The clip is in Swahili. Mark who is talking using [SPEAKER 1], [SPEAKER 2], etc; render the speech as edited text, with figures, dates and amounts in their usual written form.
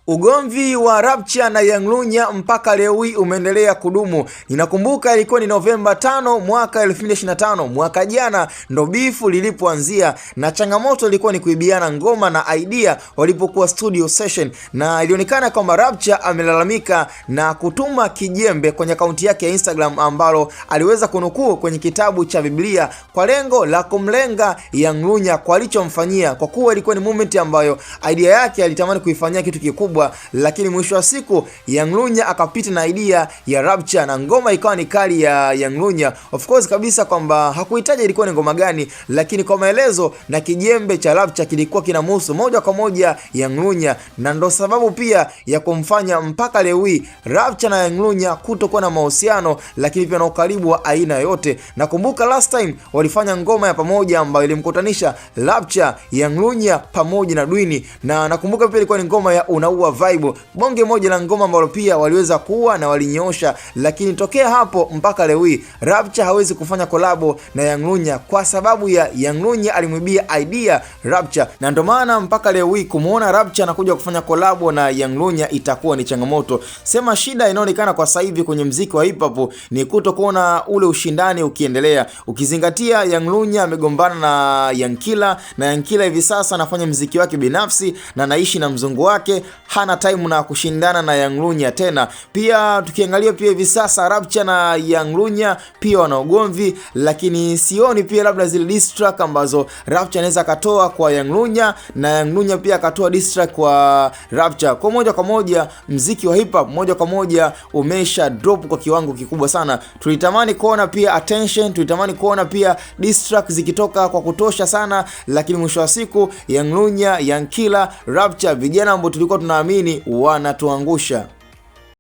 [SPEAKER 1] Ugomvi wa Rapcha na Young Lunya mpaka leo hii umeendelea kudumu. Ninakumbuka ilikuwa ni Novemba 5 mwaka 2025, mwaka jana ndo bifu lilipoanzia, na changamoto ilikuwa ni kuibiana ngoma na idea walipokuwa studio session, na ilionekana kwamba Rapcha amelalamika na kutuma kijembe kwenye akaunti yake ya Instagram ambalo aliweza kunukuu kwenye kitabu cha Biblia kwa lengo la kumlenga Young Lunya kwa alichomfanyia, kwa kuwa ilikuwa ni moment ambayo idea yake alitamani kuifanyia kitu kikubwa, lakini mwisho wa siku Young Lunya akapita na idea ya Rapcha na ngoma ikawa ni kali ya Young Lunya. Of course kabisa kwamba hakuhitaji ilikuwa ni ngoma gani, lakini kwa maelezo na kijembe cha Rapcha kilikuwa kinamhusu moja kwa moja Young Lunya, na ndo sababu pia ya kumfanya mpaka leo hii Rapcha na Young Lunya kutokuwa na mahusiano, lakini pia na ukaribu wa aina yote. Nakumbuka last time walifanya ngoma ya pamoja ambayo ilimkutanisha Rapcha, Young Lunya pamoja na Dwayne, na nakumbuka pia ilikuwa ni ngoma ya Unaua Vibe, bonge moja la ngoma ambalo pia waliweza kuwa na walinyosha. Lakini tokea hapo mpaka leo hii Rapcha hawezi kufanya kolabo na Young Lunya kwa sababu ya Young Lunya alimwibia idea Rapcha, na ndio maana mpaka leo hii kumuona Rapcha anakuja kufanya kolabo na Young Lunya itakuwa ni changamoto. Sema shida inaonekana kwa sasa hivi kwenye muziki wa hip hop ni kutokuona ule ushindani ukiendelea, ukizingatia Young Lunya amegombana na Young Killer, na Young Killer hivi sasa anafanya muziki wake binafsi na anaishi na mzungu wake, hana time na kushindana na Young Lunya tena. Pia tukiangalia pia hivi sasa Rapcha na Young Lunya pia wana ugomvi, lakini sioni pia labda zile diss track ambazo Rapcha anaweza katoa kwa Young Lunya na Young Lunya pia akatoa diss track kwa Rapcha. Kwa moja mziki wa hip hop moja kwa moja umesha drop kwa kiwango kikubwa sana. Tulitamani kuona pia attention, tulitamani kuona pia diss track zikitoka kwa kutosha sana, lakini mwisho wa siku Young Lunya, Young Killer, Rapcha, vijana ambao tulikuwa tunaamini wanatuangusha.